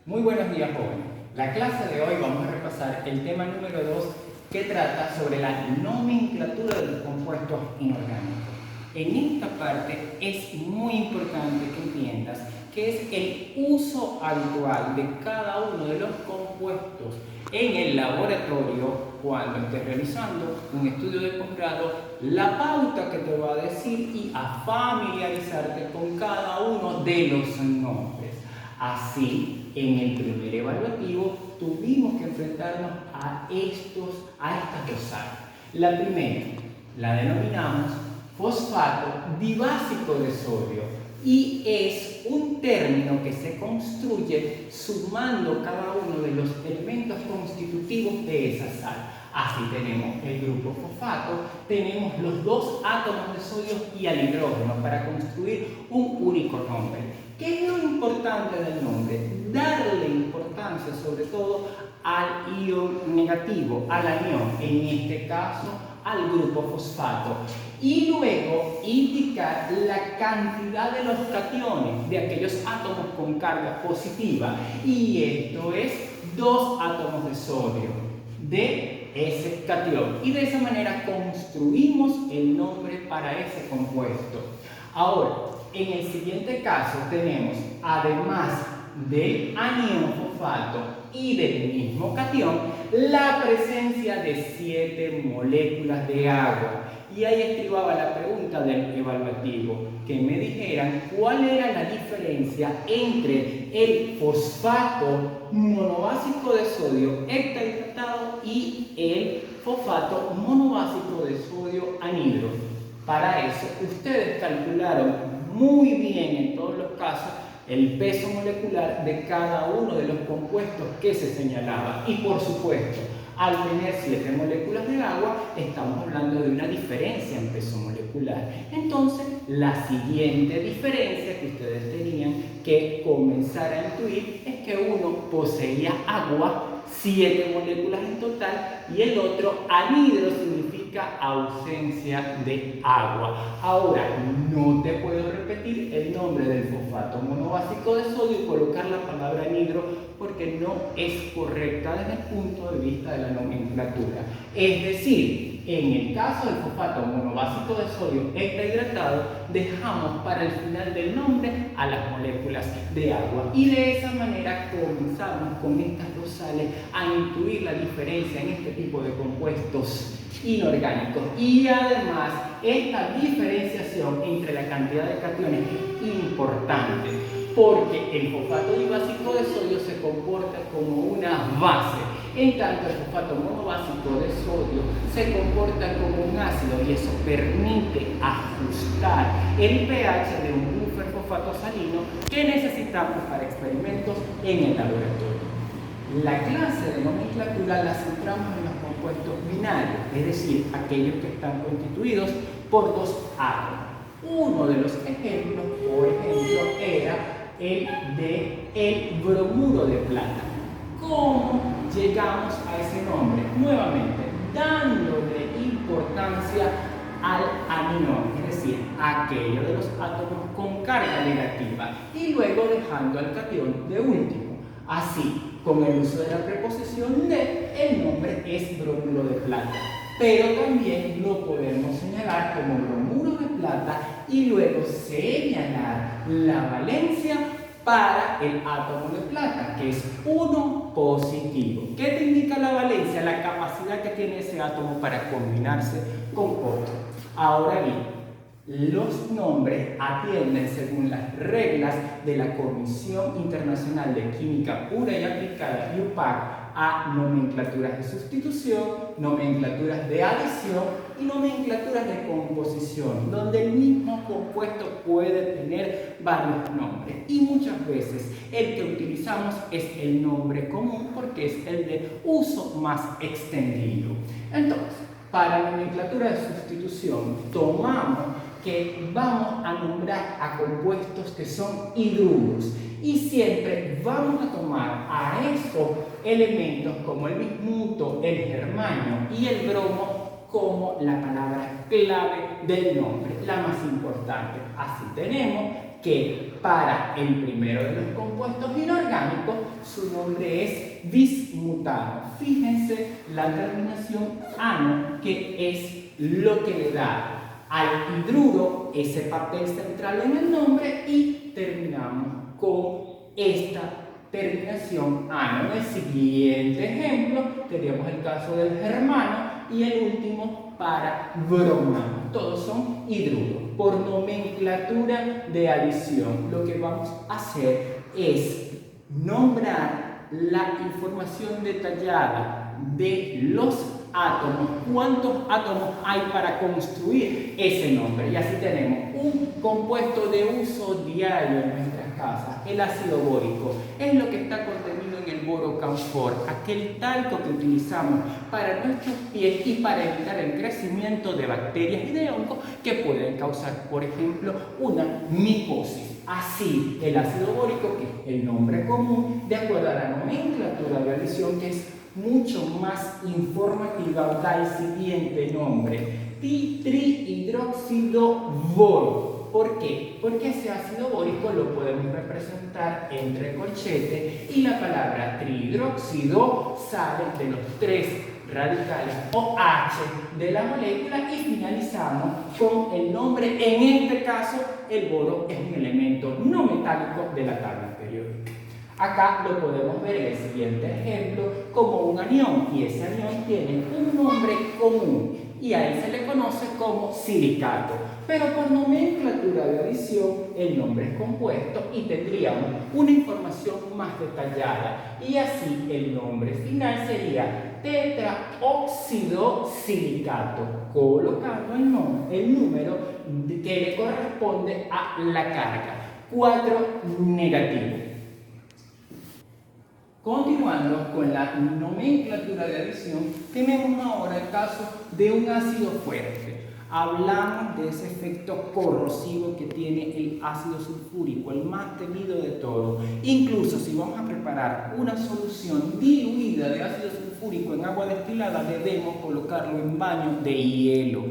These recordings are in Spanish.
Muy buenos días, jóvenes. La clase de hoy vamos a repasar el tema número 2 que trata sobre la nomenclatura de los compuestos inorgánicos. En esta parte es muy importante que entiendas que es el uso habitual de cada uno de los compuestos en el laboratorio cuando estés realizando un estudio de posgrado, la pauta que te va a decir y a familiarizarte con cada uno de los nombres. Así, en el primer evaluativo tuvimos que enfrentarnos a estas dos sales. La primera la denominamos fosfato dibásico de sodio y es un término que se construye sumando cada uno de los elementos constitutivos de esa sal. Así tenemos el grupo fosfato, tenemos los dos átomos de sodio y al hidrógeno para construir un único nombre. ¿Qué es lo importante del nombre? Darle importancia sobre todo al ion negativo, al anión, en este caso al grupo fosfato, y luego indicar la cantidad de los cationes de aquellos átomos con carga positiva, y esto es 2 átomos de sodio de ese catión, y de esa manera construimos el nombre para ese compuesto. Ahora, en el siguiente caso tenemos, además del anión fosfato y del mismo catión, la presencia de 7 moléculas de agua. Y ahí estribaba la pregunta del evaluativo, que me dijeran cuál era la diferencia entre el fosfato monobásico de sodio heptahidratado y el fosfato monobásico de sodio anhidro. Para eso, ustedes calcularon muy bien en todos los casos el peso molecular de cada uno de los compuestos que se señalaba. Y por supuesto, al tener 7 moléculas de agua, estamos hablando de una diferencia en peso molecular. Entonces, la siguiente diferencia que ustedes tenían que comenzar a intuir es que uno poseía agua, 7 moléculas en total, y el otro, anhidro, significa ausencia de agua. Ahora, no te puedo repetir el nombre del fosfato monobásico de sodio y colocar la palabra anhidro porque no es correcta desde el punto de vista de la nomenclatura. Es decir, en el caso del fosfato monobásico de sodio heptahidratado, dejamos para el final del nombre a las moléculas de agua. Y de esa manera comenzamos con estas dos sales a intuir la diferencia en este tipo de compuestos inorgánicos. Y además, esta diferenciación entre la cantidad de cationes es importante, porque el fosfato dibásico de sodio se comporta como una base, en tanto el fosfato monobásico de sodio se comporta como un ácido, y eso permite ajustar el pH de un buffer fosfato salino que necesitamos para experimentos en el laboratorio. La clase de nomenclatura la centramos en los compuestos binarios, es decir, aquellos que están constituidos por 2 átomos. Uno de los ejemplos, por ejemplo, era el de el bromuro de plata. ¿Cómo llegamos a ese nombre? Nuevamente, dándole importancia al anión, es decir, aquello de los átomos con carga negativa, y luego dejando al catión de último. Así, con el uso de la preposición de, el nombre es bromuro de plata. Pero también lo podemos señalar como bromuro de plata y luego señalar la valencia para el átomo de plata, que es 1 positivo. ¿Qué te indica la valencia? La capacidad que tiene ese átomo para combinarse con otro. Ahora bien, los nombres atienden según las reglas de la Comisión Internacional de Química Pura y Aplicada, IUPAC, a nomenclaturas de sustitución, nomenclaturas de adición y nomenclaturas de composición, donde el mismo compuesto puede tener varios nombres. Y muchas veces el que utilizamos es el nombre común porque es el de uso más extendido. Entonces, para nomenclatura de sustitución, tomamos que vamos a nombrar a compuestos que son hidruros y siempre vamos a tomar a estos elementos como el bismuto, el germanio y el bromo como la palabra clave del nombre, la más importante. Así tenemos que para el primero de los compuestos inorgánicos su nombre es bismutano. Fíjense la terminación ano, que es lo que le da al hidruro ese papel central en el nombre, y terminamos con esta terminación ano. En el siguiente ejemplo tenemos el caso del germano y el último para bromano. Todos son hidruros. Por nomenclatura de adición, lo que vamos a hacer es nombrar la información detallada de los átomos, cuántos átomos hay para construir ese nombre. Y así tenemos un compuesto de uso diario en nuestras casas, el ácido bórico. Es lo que está contenido en el boro camfor, aquel talco que utilizamos para nuestros pies y para evitar el crecimiento de bacterias y de hongos que pueden causar, por ejemplo, una micosis. Así, el ácido bórico, que es el nombre común, de acuerdo a la nomenclatura de adición, que es mucho más informativa, da el siguiente nombre: trihidróxido boro. ¿Por qué? Porque ese ácido bórico lo podemos representar entre corchetes y la palabra trihidróxido sale de los 3 radicales OH de la molécula, y finalizamos con el nombre. En este caso, el boro es un elemento no metálico de la tabla periódica. Acá lo podemos ver en el siguiente ejemplo como un anión, y ese anión tiene un nombre común y a él se le conoce como silicato, pero por nomenclatura de adición el nombre es compuesto y tendríamos una información más detallada, y así el nombre final sería tetraóxido silicato, colocando el número que le corresponde a la carga, 4 negativo. Continuando con la nomenclatura de adición, tenemos ahora el caso de un ácido fuerte. Hablamos de ese efecto corrosivo que tiene el ácido sulfúrico, el más temido de todos. Incluso si vamos a preparar una solución diluida de ácido sulfúrico en agua destilada, debemos colocarlo en baño de hielo.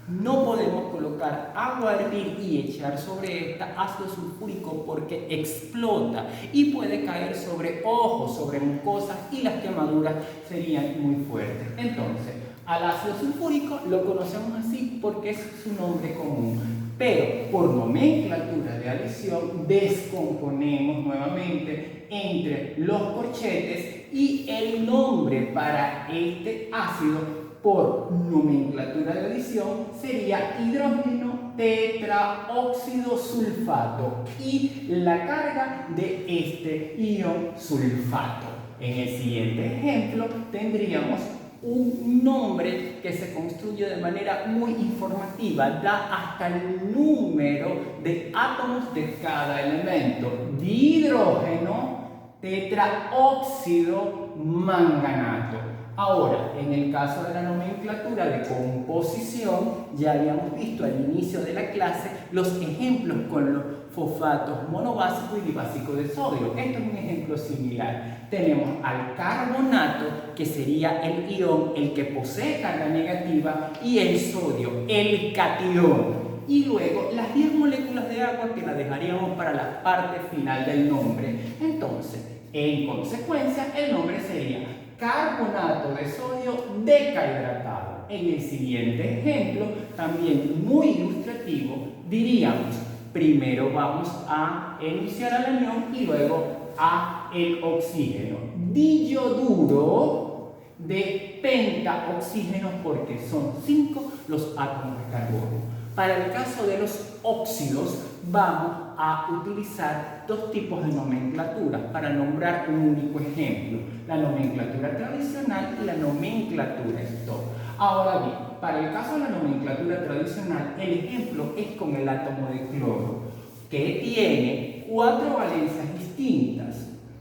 No podemos colocar agua a hervir y echar sobre esta ácido sulfúrico, porque explota y puede caer sobre ojos, sobre mucosas, y las quemaduras serían muy fuertes. Entonces, al ácido sulfúrico lo conocemos así porque es su nombre común, pero por nomenclatura de adición descomponemos nuevamente entre los corchetes, y el nombre para este ácido por nomenclatura de adición sería hidrógeno tetraóxido sulfato, y la carga de este ion sulfato. En el siguiente ejemplo tendríamos un nombre que se construye de manera muy informativa, da hasta el número de átomos de cada elemento: dihidrógeno tetraóxido manganato. Ahora, en el caso de la nomenclatura de composición, ya habíamos visto al inicio de la clase los ejemplos con los fosfatos monobásico y dibásico de sodio. Esto es un ejemplo similar. Tenemos al carbonato, que sería el ion, el que posee carga negativa, y el sodio, el catión. Y luego las 10 moléculas de agua, que las dejaríamos para la parte final del nombre. Entonces, en consecuencia, el nombre sería carbonato de sodio decahidratado. En el siguiente ejemplo, también muy ilustrativo, diríamos: primero vamos a enunciar al anión y luego a el oxígeno. Diyoduro de pentaoxígeno, porque son 5 los átomos de carbono. Para el caso de los óxidos, vamos a utilizar 2 tipos de nomenclatura para nombrar un único ejemplo: la nomenclatura tradicional y la nomenclatura stock. Ahora bien, para el caso de la nomenclatura tradicional, el ejemplo es con el átomo de cloro, que tiene 4 valencias distintas.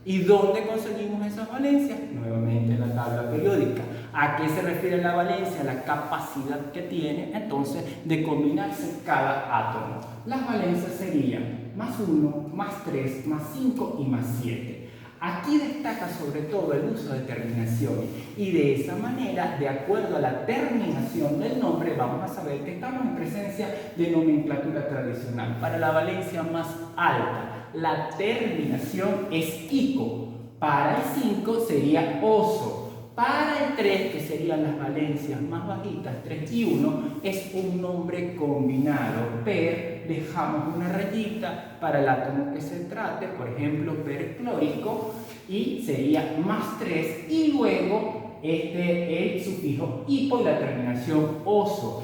¿Y dónde conseguimos esas valencias? Nuevamente en la tabla periódica. ¿A qué se refiere la valencia? La capacidad que tiene entonces de combinarse cada átomo. Las valencias serían +1, +3, +5 y +7. Aquí destaca sobre todo el uso de terminaciones y de esa manera, de acuerdo a la terminación del nombre, vamos a saber que estamos en presencia de nomenclatura tradicional. Para la valencia más alta, la terminación es ico. Para el 5 sería oso. Para el 3, que serían las valencias más bajitas, 3 y 1, es un nombre combinado. Dejamos una rayita para el átomo que se trate, por ejemplo, perclórico, y sería más 3, y luego el sufijo hipo y la terminación oso.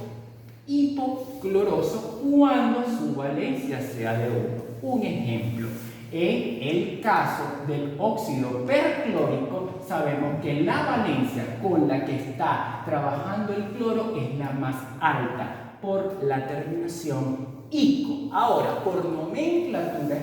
Hipocloroso cuando su valencia sea de 1. Un ejemplo. En el caso del óxido perclórico, sabemos que la valencia con la que está trabajando el cloro es la más alta por la terminación ico. Ahora, por nomenclatura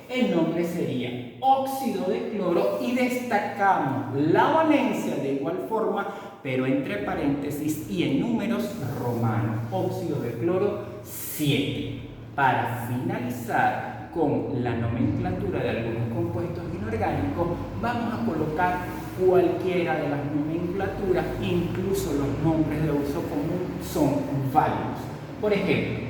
el nombre sería óxido de cloro y destacamos la valencia de igual forma, pero entre paréntesis y en números romanos. Óxido de cloro 7. Para finalizar con la nomenclatura de algunos compuestos inorgánicos, vamos a colocar cualquiera de las nomenclaturas, incluso los nombres de uso común son válidos. Por ejemplo,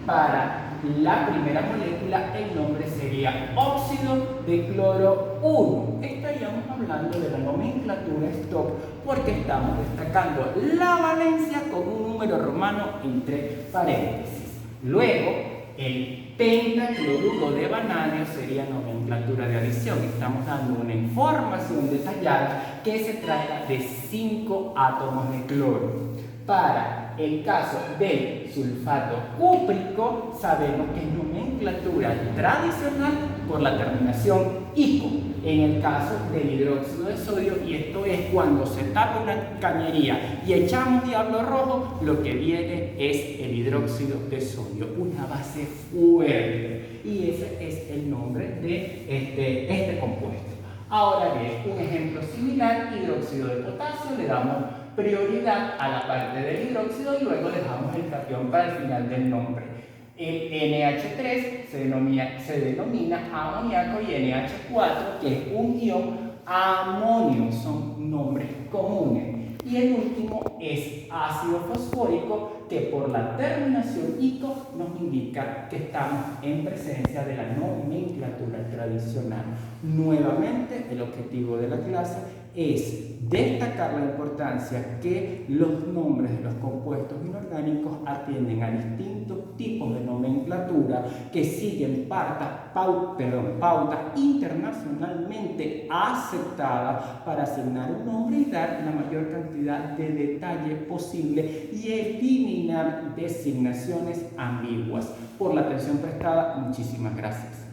para la primera molécula el nombre sería óxido de cloro 1. Estaríamos hablando de la nomenclatura stock porque estamos destacando la valencia con un número romano entre paréntesis. Luego, el pentacloruro de vanadio sería nomenclatura de adición. Estamos dando una información detallada que se trata de 5 átomos de cloro. Para el caso del sulfato cúprico, sabemos que es nomenclatura tradicional por la terminación ico. En el caso del hidróxido de sodio, y esto es cuando se tapa una cañería y echamos diablo rojo, lo que viene es el hidróxido de sodio, una base fuerte. Y ese es el nombre de este compuesto. Ahora bien, un ejemplo similar, hidróxido de potasio, le damos prioridad a la parte del hidróxido y luego dejamos el catión para el final del nombre. El NH3 se denomina amoníaco y NH4, que es un ion amonio, son nombres comunes. Y el último es ácido fosfórico, que por la terminación ico nos indica que estamos en presencia de la nomenclatura tradicional. Nuevamente, el objetivo de la clase es destacar la importancia que los nombres de los compuestos inorgánicos atienden a distintos tipos de nomenclatura que siguen pautas internacionalmente aceptadas para asignar un nombre y dar la mayor cantidad de detalle posible y eliminar designaciones ambiguas. Por la atención prestada, muchísimas gracias.